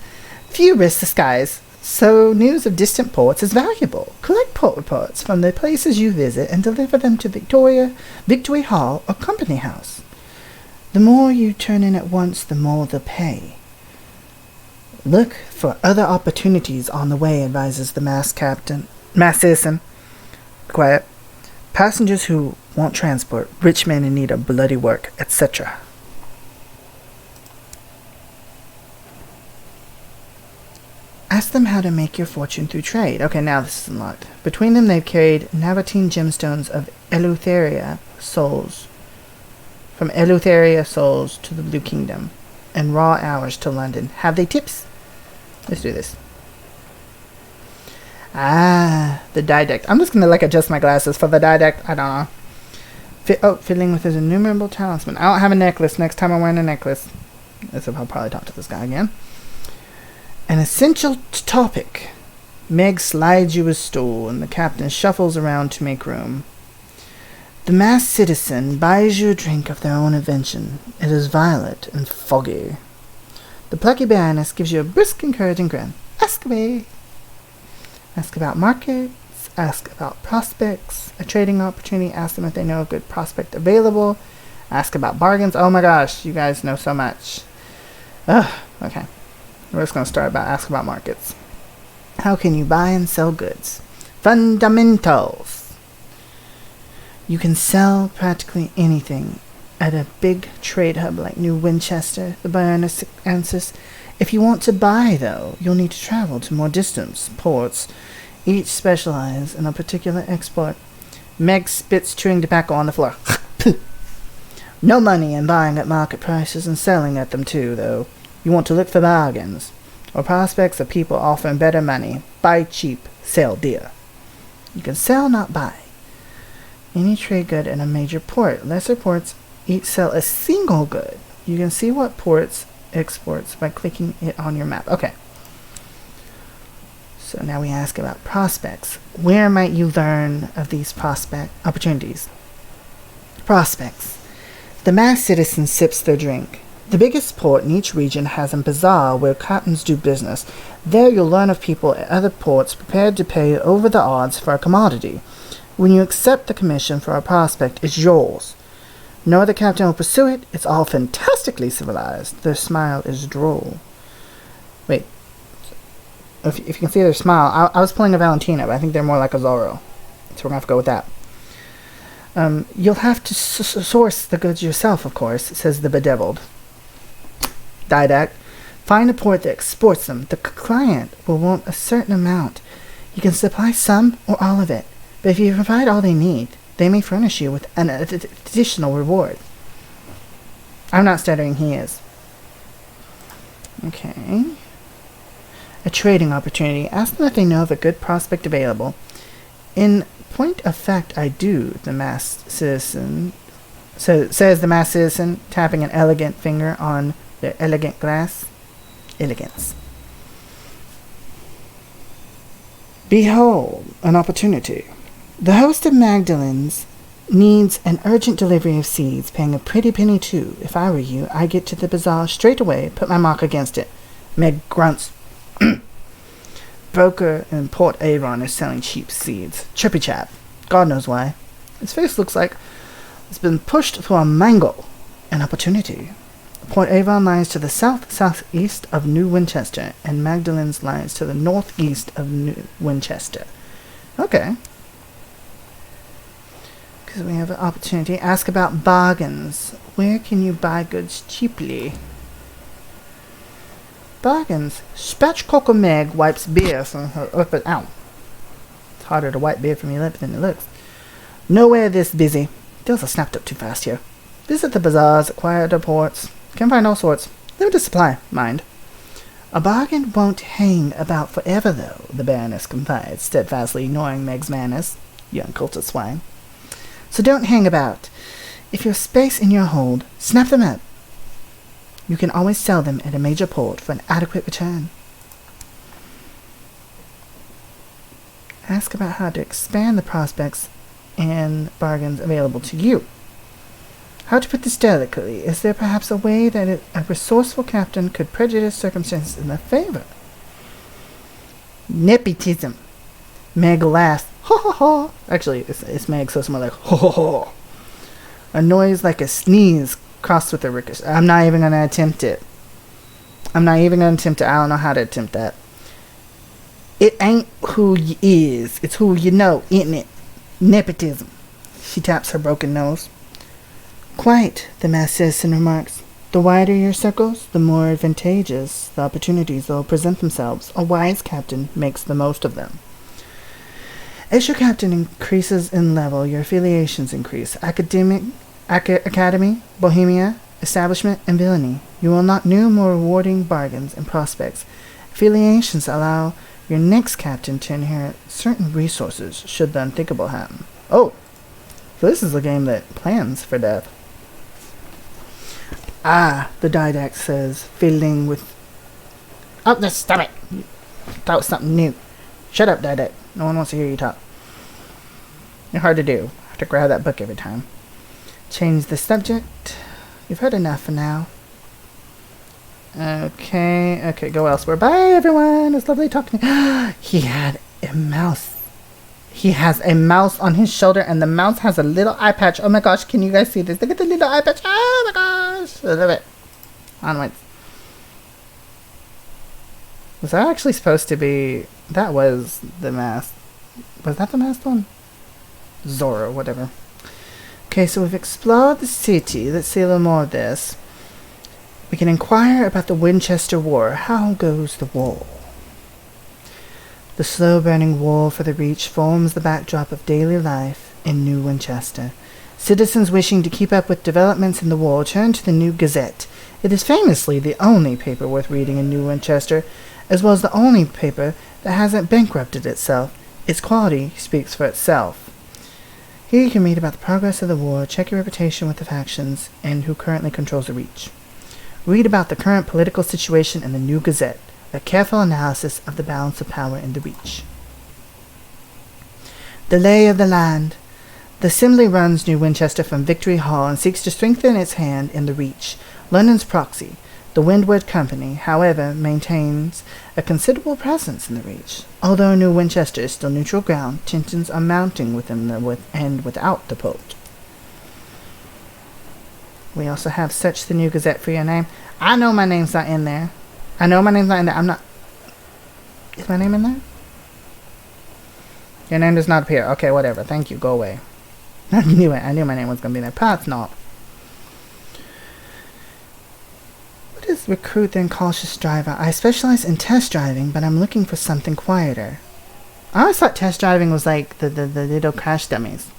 Few risk the skies, so news of distant ports is valuable. Collect port reports from the places you visit and deliver them to Victory Hall, or Company House. The more you turn in at once, the more they'll pay. Look for other opportunities on the way, advises the masked citizen. Quiet. Passengers who want transport, rich men in need of bloody work, etc. Ask them how to make your fortune through trade. Okay, now this is unlocked. Between them, they've carried Navatine gemstones of Eleutheria souls. From Eleutheria souls to the Blue Kingdom. And raw hours to London. Have they tips? Let's do this. Ah, the didact. I'm just going to like adjust my glasses for the didact. I don't know. Fiddling with his innumerable talisman. I don't have a necklace. Next time I'm wearing a necklace. I'll probably talk to this guy again. An essential topic. Meg slides you a stool, and the captain shuffles around to make room. The masked citizen buys you a drink of their own invention. It is violet and foggy. The plucky baroness gives you a brisk, encouraging grin. Ask away. Ask about markets. Ask about prospects. A trading opportunity. Ask them if they know a good prospect available. Ask about bargains. Oh my gosh, you guys know so much. Ugh, okay. We're just going to start about ask about markets. How can you buy and sell goods? Fundamentals. You can sell practically anything at a big trade hub like New Winchester, the Baroness answers. If you want to buy, though, you'll need to travel to more distant ports, each specialize in a particular export. Meg spits chewing tobacco on the floor. No money in buying at market prices and selling at them too, though. You want to look for bargains, or prospects of people offering better money. Buy cheap, sell dear. You can sell, not buy. Any trade good in a major port. Lesser ports each sell a single good. You can see what ports exports by clicking it on your map. Okay. So now we ask about prospects. Where might you learn of these prospect opportunities? Prospects. The masked citizen sips their drink. The biggest port in each region has a bazaar where captains do business. There you'll learn of people at other ports prepared to pay over the odds for a commodity. When you accept the commission for a prospect, it's yours. No other captain will pursue it. It's all fantastically civilized. Their smile is droll. Wait. If you can see their smile, I was playing a Valentina, but I think they're more like a Zorro. So we're going to have to go with that. You'll have to source the goods yourself, of course, says the bedeviled. Didact. Find a port that exports them. The client will want a certain amount. You can supply some or all of it. But if you provide all they need, they may furnish you with an additional reward. I'm not stuttering, he is. Okay. A trading opportunity. Ask them if they know of a good prospect available. In point of fact, I do, the masked citizen says the masked citizen, tapping an elegant finger on their elegant glass. Elegance. Behold, an opportunity. The host of Magdalene's needs an urgent delivery of seeds, paying a pretty penny too. If I were you, I'd get to the bazaar straight away, put my mark against it. Meg grunts. Broker in Port Avon is selling cheap seeds. Chirpy chap. God knows why. His face looks like it's been pushed through a mangle. An opportunity. Port Avon lies to the southeast of New Winchester, and Magdalene's lies to the northeast of New Winchester. Okay. Because we have an opportunity. Ask about bargains. Where can you buy goods cheaply? Bargains. Spatchcocker Meg wipes beer from her upper... Ow. It's harder to wipe beer from your lip than it looks. Nowhere this busy. Deals are snapped up too fast here. Visit the bazaars, acquire the ports. Can find all sorts. Limited supply, mind. A bargain won't hang about forever, though, the Baroness confides, steadfastly ignoring Meg's manners. Young cultist swine. So don't hang about. If you've space in your hold, snap them up. You can always sell them at a major port for an adequate return. Ask about how to expand the prospects and bargains available to you. How to put this delicately? Is there perhaps a way that a resourceful captain could prejudice circumstances in their favor? Nepotism. Meg laughs. Ho ho ho. Actually, it's Meg, so it's more like ho ho ho. A noise like a sneeze crossed with a ricochet. I'm not even going to attempt it. I don't know how to attempt that. It ain't who you is. It's who you know, isn't it? Nepotism. She taps her broken nose. Quite, the mass citizen remarks. The wider your circles, the more advantageous the opportunities will present themselves. A wise captain makes the most of them. As your captain increases in level, your affiliations increase. Academy, Bohemia, Establishment, and Villainy. You will unlock new, more rewarding bargains and prospects. Affiliations allow your next captain to inherit certain resources should the unthinkable happen. Oh, so this is a game that plans for death. Ah, the Didact says, fiddling with... Oh, just stop it! That was something new. Shut up, Didact. No one wants to hear you talk. You're hard to do. I have to grab that book every time. Change the subject. You've heard enough for now. Okay, go elsewhere. Bye, everyone. It's lovely talking to you. He had a mouse. He has a mouse on his shoulder, and the mouse has a little eye patch. Oh my gosh, can you guys see this? Look at the little eye patch. Oh my gosh. I love it. Onwards. Was that actually supposed to be... That was the mask. Was that the masked one? Zorro, whatever. Okay, so we've explored the city. Let's see a little more of this. We can inquire about the Winchester War. How goes the war? The slow-burning war for the Reach forms the backdrop of daily life in New Winchester. Citizens wishing to keep up with developments in the war turn to the New Gazette. It is famously the only paper worth reading in New Winchester, as well as the only paper that hasn't bankrupted itself. Its quality speaks for itself. Here you can read about the progress of the war, check your reputation with the factions, and who currently controls the Reach. Read about the current political situation in the New Gazette, a careful analysis of the balance of power in the Reach. The lay of the land. The Assembly runs New Winchester from Victory Hall and seeks to strengthen its hand in the Reach. London's proxy, the Windward Company, however, maintains a considerable presence in the Reach. Although New Winchester is still neutral ground, tensions are mounting within and without the Pope. We also have Search the New Gazette for your name. I know my name's not in there. I'm not... Is my name in there? Your name does not appear. Okay, whatever. Thank you. Go away. I knew it. I knew my name was going to be in there. Perhaps not. What is recruit then cautious driver? I specialize in test driving, but I'm looking for something quieter. I always thought test driving was like the little crash dummies.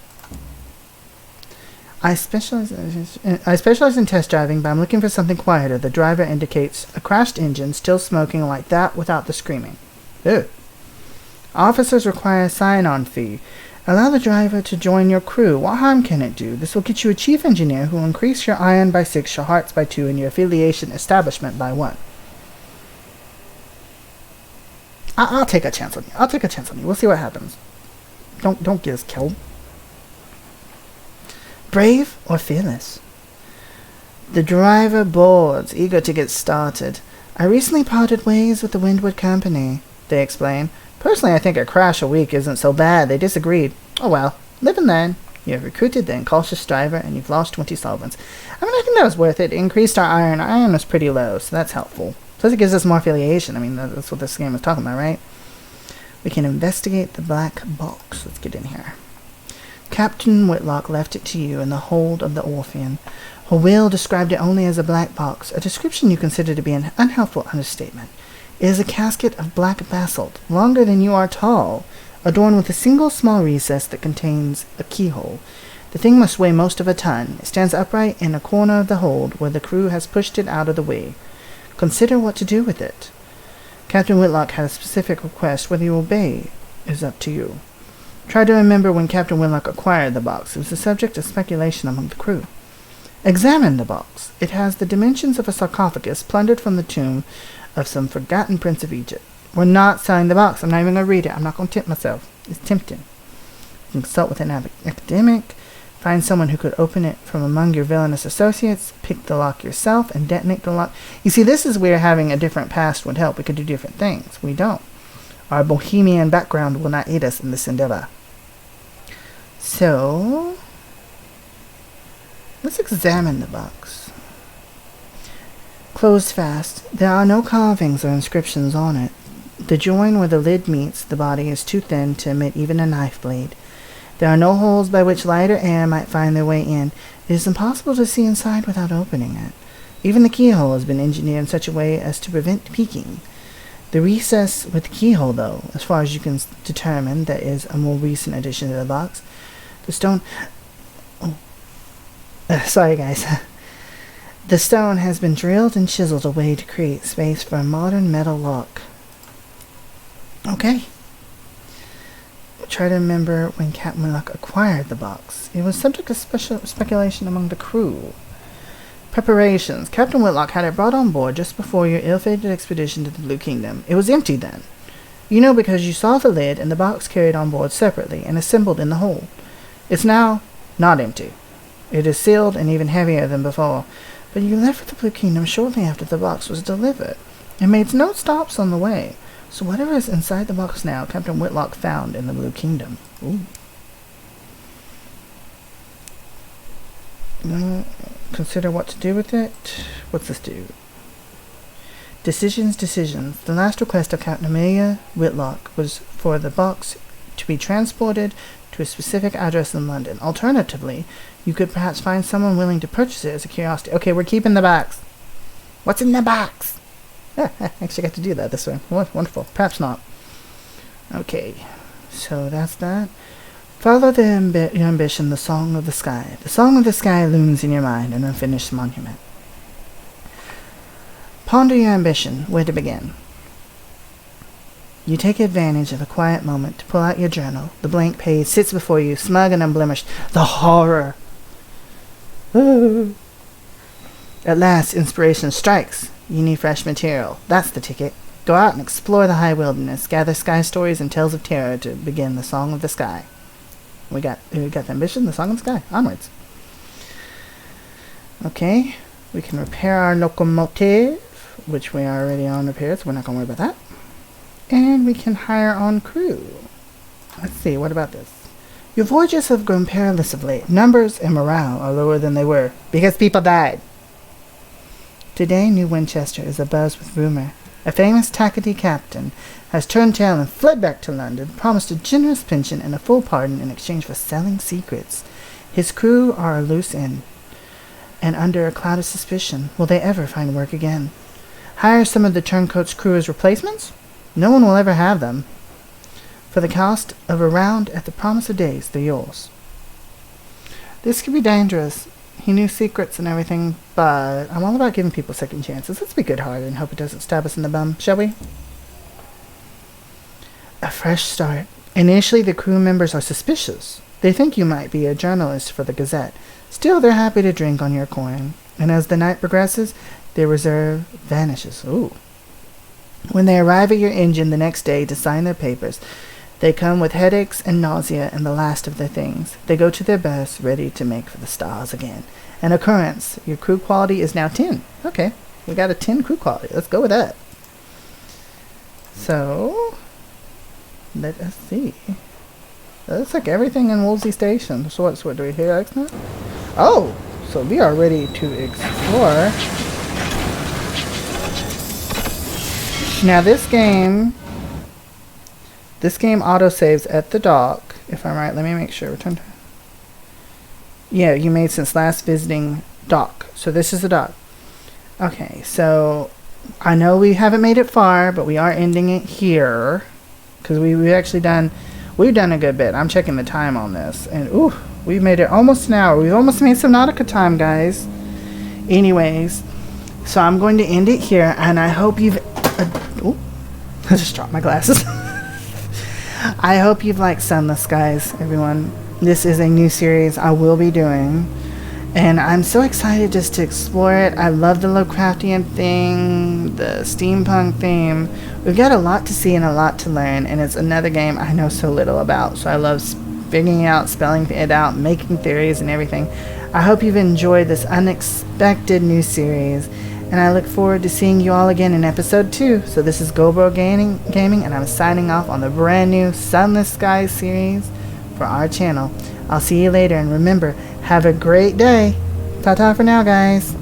I specialize in test driving, but I'm looking for something quieter. The driver indicates a crashed engine still smoking like that without the screaming. Ew. Officers require a sign-on fee. Allow the driver to join your crew. What harm can it do? This will get you a chief engineer who will increase your iron by 6, your hearts by 2, and your affiliation establishment by 1. I'll take a chance on you. We'll see what happens. Don't get us killed. Brave or fearless? The driver boards, eager to get started. I recently parted ways with the Windward Company, they explain. Personally, I think a crash a week isn't so bad. They disagreed. Oh well, live and learn. You have recruited the incautious driver, and you've lost 20 solvents. I mean, I think that was worth it. It increased our iron. Our iron was pretty low, so that's helpful. Plus, it gives us more affiliation. I mean, that's what this game is talking about, right? We can investigate the black box. Let's get in here. Captain Whitlock left it to you in the hold of the Orphean. Her will described it only as a black box, a description you consider to be an unhelpful understatement. It is a casket of black basalt, longer than you are tall, adorned with a single small recess that contains a keyhole. The thing must weigh most of a ton. It stands upright in a corner of the hold where the crew has pushed it out of the way. Consider what to do with it. Captain Whitlock had a specific request. Whether you obey is up to you. Try to remember when Captain Whitlock acquired the box. It was the subject of speculation among the crew. Examine the box. It has the dimensions of a sarcophagus plundered from the tomb of some forgotten prince of Egypt. We're not selling the box. I'm not even going to read it. I'm not going to tempt myself. It's tempting. You can consult with an academic. Find someone who could open it from among your villainous associates. Pick the lock yourself and detonate the lock. You see, this is where having a different past would help. We could do different things. We don't. Our bohemian background will not aid us in this endeavor. So, let's examine the box. Closed fast. There are no carvings or inscriptions on it. The join where the lid meets the body is too thin to admit even a knife blade. There are no holes by which light or air might find their way in. It is impossible to see inside without opening it. Even the keyhole has been engineered in such a way as to prevent peeking. The recess with the keyhole, though, as far as you can determine, that is a more recent addition to the box. The stone... Oh. Sorry, guys. The stone has been drilled and chiseled away to create space for a modern metal lock. Okay. Try to remember when Captain Whitlock acquired the box. It was subject to special speculation among the crew. Preparations. Captain Whitlock had it brought on board just before your ill-fated expedition to the Blue Kingdom. It was empty then. You know, because you saw the lid and the box carried on board separately and assembled in the hold. It's now not empty. It is sealed and even heavier than before. But you left for the Blue Kingdom shortly after the box was delivered, and made no stops on the way. So whatever is inside the box now, Captain Whitlock found in the Blue Kingdom. Ooh. Consider what to do with it. What's this do? Decisions. The last request of Captain Amelia Whitlock was for the box to be transported to a specific address in London. Alternatively, you could perhaps find someone willing to purchase it as a curiosity. Okay, we're keeping the box. What's in the box? I actually got to do that this way. Wonderful. Perhaps not. Okay, so that's that. Follow your ambition, the song of the sky. The song of the sky looms in your mind, an unfinished monument. Ponder your ambition, where to begin. You take advantage of a quiet moment to pull out your journal. The blank page sits before you, smug and unblemished. The horror! At last, inspiration strikes. You need fresh material. That's the ticket. Go out and explore the high wilderness. Gather sky stories and tales of terror to begin the song of the sky. We got the ambition, the song of the sky. Onwards. Okay. We can repair our locomotive, which we are already on repair, so we're not going to worry about that. And we can hire on crew. Let's see, what about this? Your voyages have grown perilous of late. Numbers and morale are lower than they were, because people died. Today, New Winchester is abuzz with rumor. A famous Tackety captain has turned tail and fled back to London, promised a generous pension and a full pardon in exchange for selling secrets. His crew are a loose end, and under a cloud of suspicion. Will they ever find work again? Hire some of the turncoat's crew as replacements? No one will ever have them. For the cost of a round at the promise of days, they're yours. This could be dangerous. He knew secrets and everything, but I'm all about giving people second chances. Let's be good-hearted and hope it doesn't stab us in the bum, shall we? A fresh start. Initially, the crew members are suspicious. They think you might be a journalist for the Gazette. Still, they're happy to drink on your coin. And as the night progresses, their reserve vanishes. Ooh. When they arrive at your engine the next day to sign their papers, they come with headaches and nausea and the last of their things. They go to their berths, ready to make for the stars again. An occurrence. Your crew quality is now 10. Okay, we got a 10 crew quality. Let's go with that. So, let us see. That looks like everything in Wolsey Station. So what do we hear X now? Oh, so we are ready to explore. Now this game autosaves at the dock, if I'm right. Let me make sure. Return to... Yeah, you made since last visiting dock. So this is the dock. Okay, so I know we haven't made it far, but we are ending it here. Because we've done a good bit. I'm checking the time on this. And ooh, we've made it almost an hour. We've almost made some Nautica time, guys. Anyways, so I'm going to end it here, and I hope you've... ooh, I just dropped my glasses. I hope you've liked Sunless Skies, everyone. This is a new series I will be doing, and I'm so excited just to explore it. I love the Lovecraftian thing, the steampunk theme. We've got a lot to see and a lot to learn, and it's another game I know so little about, so I love figuring out, spelling it out, making theories and everything. I hope you've enjoyed this unexpected new series, and I look forward to seeing you all again in episode 2. So this is GoldBroGaming, and I'm signing off on the brand new Sunless Skies series for our channel. I'll see you later, and remember, have a great day. Ta-ta for now, guys.